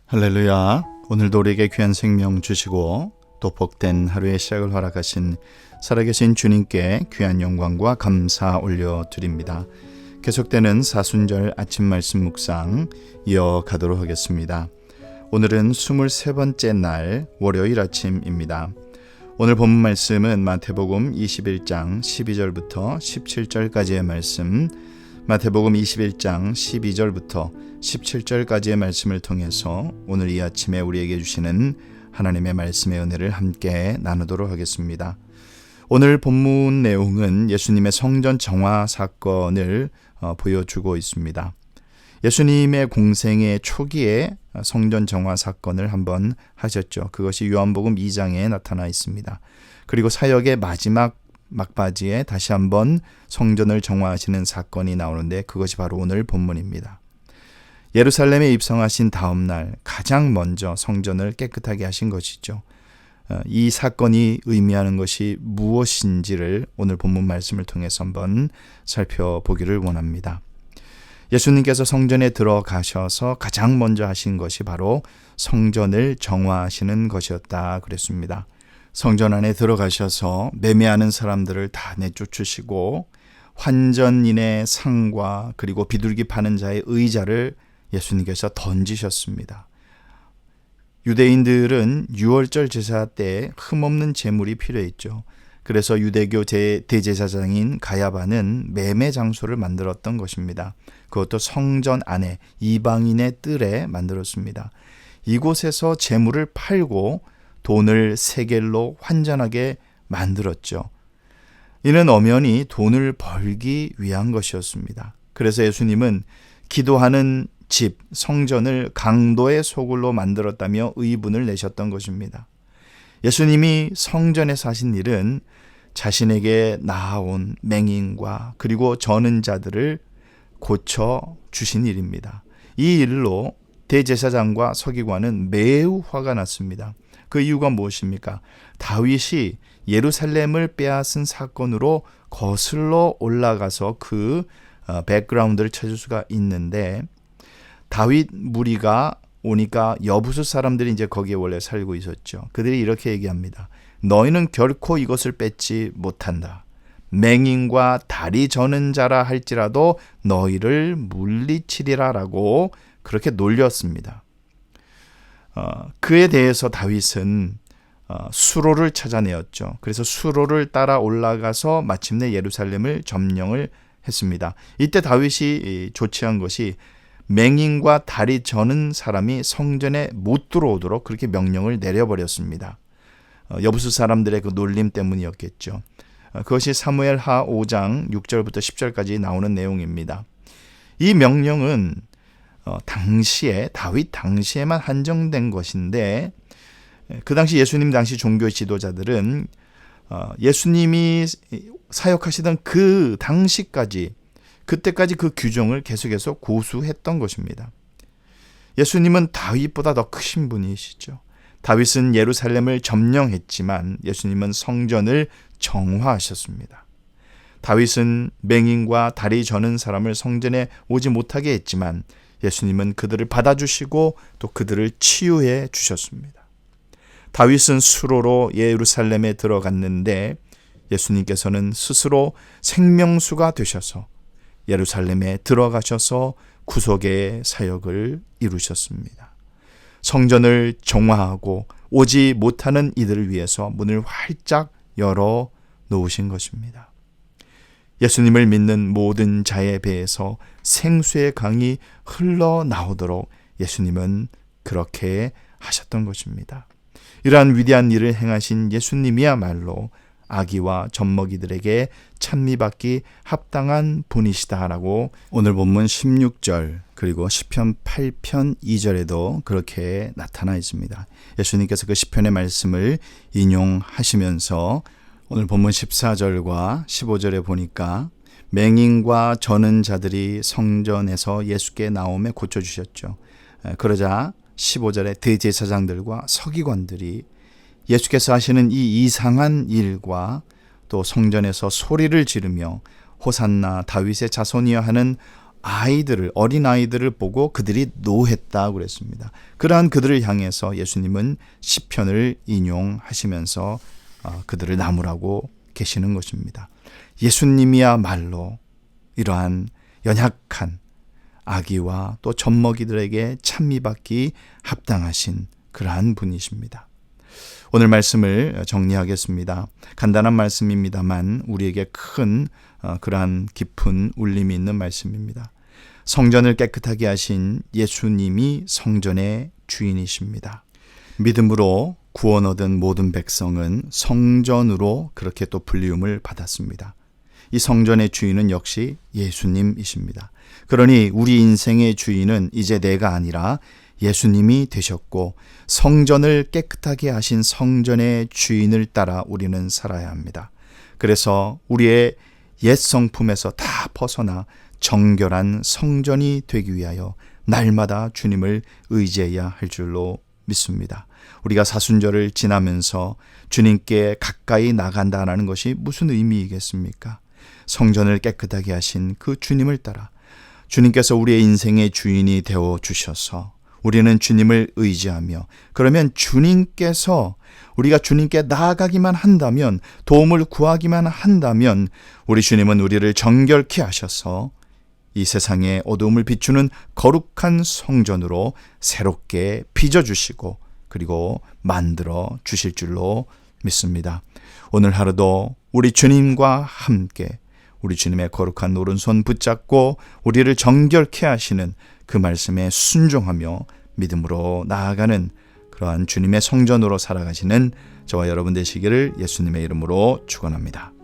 할렐루야. 오늘도 우리에게 귀한 생명 주시고 또 복된 하루의 시작을 허락하신 살아계신 주님께 귀한 영광과 감사 올려드립니다. 계속되는 사순절 아침 말씀 묵상 이어가도록 하겠습니다. 오늘은 23번째 날 월요일 아침입니다. 오늘 본문 말씀은 마태복음 21장 12절부터 17절까지의 말씀, 마태복음 21장 12절부터 17절까지의 말씀을 통해서 오늘 이 아침에 우리에게 주시는 하나님의 말씀의 은혜를 함께 나누도록 하겠습니다. 오늘 본문 내용은 예수님의 성전 정화 사건을 보여주고 있습니다. 예수님의 공생의 초기에 성전 정화 사건을 한번 하셨죠. 그것이 요한복음 2장에 나타나 있습니다. 그리고 사역의 마지막 막바지에 다시 한번 성전을 정화하시는 사건이 나오는데 그것이 바로 오늘 본문입니다. 예루살렘에 입성하신 다음 날 가장 먼저 성전을 깨끗하게 하신 것이죠. 이 사건이 의미하는 것이 무엇인지를 오늘 본문 말씀을 통해서 한번 살펴보기를 원합니다. 예수님께서 성전에 들어가셔서 가장 먼저 하신 것이 바로 성전을 정화하시는 것이었다 그랬습니다. 성전 안에 들어가셔서 매매하는 사람들을 다 내쫓으시고 환전인의 상과 그리고 비둘기 파는 자의 의자를 예수님께서 던지셨습니다. 유대인들은 유월절 제사 때 흠없는 제물이 필요했죠. 그래서 유대교 대제사장인 가야바는 매매 장소를 만들었던 것입니다. 그것도 성전 안에 이방인의 뜰에 만들었습니다. 이곳에서 제물을 팔고 돈을 세겔로 환전하게 만들었죠. 이는 엄연히 돈을 벌기 위한 것이었습니다. 그래서 예수님은 기도하는 집, 성전을 강도의 소굴로 만들었다며 의분을 내셨던 것입니다. 예수님이 성전에서 하신 일은 자신에게 나아온 맹인과 그리고 저는 자들을 고쳐 주신 일입니다. 이 일로 대제사장과 서기관은 매우 화가 났습니다. 그 이유가 무엇입니까? 다윗이 예루살렘을 빼앗은 사건으로 거슬러 올라가서 그 백그라운드를 찾을 수가 있는데 다윗 무리가 오니까 여부수 사람들이 이제 거기에 원래 살고 있었죠. 그들이 이렇게 얘기합니다. 너희는 결코 이것을 뺏지 못한다. 맹인과 다리 저는 자라 할지라도 너희를 물리치리라 라고 그렇게 놀렸습니다. 그에 대해서 다윗은 수로를 찾아내었죠. 그래서 수로를 따라 올라가서 마침내 예루살렘을 점령을 했습니다. 이때 다윗이 조치한 것이 맹인과 다리 저는 사람이 성전에 못 들어오도록 그렇게 명령을 내려버렸습니다. 여부수 사람들의 그 놀림 때문이었겠죠. 그것이 사무엘하 5장 6절부터 10절까지 나오는 내용입니다. 이 명령은 다윗 당시에만 한정된 것인데 그 당시 예수님 당시 종교 지도자들은 예수님이 사역하시던 그 당시까지 그때까지 그 규정을 계속해서 고수했던 것입니다. 예수님은 다윗보다 더 크신 분이시죠. 다윗은 예루살렘을 점령했지만 예수님은 성전을 정화하셨습니다. 다윗은 맹인과 다리 저는 사람을 성전에 오지 못하게 했지만 예수님은 그들을 받아주시고 또 그들을 치유해 주셨습니다. 다윗은 수로로 예루살렘에 들어갔는데 예수님께서는 스스로 생명수가 되셔서 예루살렘에 들어가셔서 구속의 사역을 이루셨습니다. 성전을 정화하고 오지 못하는 이들을 위해서 문을 활짝 열어 놓으신 것입니다. 예수님을 믿는 모든 자의 배에서 생수의 강이 흘러나오도록 예수님은 그렇게 하셨던 것입니다. 이러한 위대한 일을 행하신 예수님이야말로 아기와 젖먹이들에게 찬미받기 합당한 분이시다라고 오늘 본문 16절 그리고 시편 8편 2절에도 그렇게 나타나 있습니다. 예수님께서 그 시편의 말씀을 인용하시면서 오늘 본문 14절과 15절에 보니까 맹인과 저는 자들이 성전에서 예수께 나오며 고쳐주셨죠. 그러자 15절에 대제사장들과 서기관들이 예수께서 하시는 이 이상한 일과 또 성전에서 소리를 지르며 호산나 다윗의 자손이여 하는 어린아이들을 보고 그들이 노했다고 그랬습니다. 그러한 그들을 향해서 예수님은 시편을 인용하시면서 그들을 나무라고 계시는 것입니다. 예수님이야말로 이러한 연약한 아기와 또 젖먹이들에게 찬미받기 합당하신 그러한 분이십니다. 오늘 말씀을 정리하겠습니다. 간단한 말씀입니다만 우리에게 큰 그러한 깊은 울림이 있는 말씀입니다. 성전을 깨끗하게 하신 예수님이 성전의 주인이십니다. 믿음으로 구원 얻은 모든 백성은 성전으로 그렇게 또 불리움을 받았습니다. 이 성전의 주인은 역시 예수님이십니다. 그러니 우리 인생의 주인은 이제 내가 아니라 예수님이 되셨고 성전을 깨끗하게 하신 성전의 주인을 따라 우리는 살아야 합니다. 그래서 우리의 옛 성품에서 다 벗어나 정결한 성전이 되기 위하여 날마다 주님을 의지해야 할 줄로 믿습니다. 우리가 사순절을 지나면서 주님께 가까이 나간다는 것이 무슨 의미이겠습니까? 성전을 깨끗하게 하신 그 주님을 따라 주님께서 우리의 인생의 주인이 되어 주셔서 우리는 주님을 의지하며 그러면 주님께서 우리가 주님께 나아가기만 한다면 도움을 구하기만 한다면 우리 주님은 우리를 정결케 하셔서 이 세상의 어두움을 비추는 거룩한 성전으로 새롭게 빚어주시고 그리고 만들어 주실 줄로 믿습니다. 오늘 하루도 우리 주님과 함께 우리 주님의 거룩한 오른손 붙잡고 우리를 정결케 하시는 그 말씀에 순종하며 믿음으로 나아가는 그러한 주님의 성전으로 살아가시는 저와 여러분 되시기를 예수님의 이름으로 축원합니다.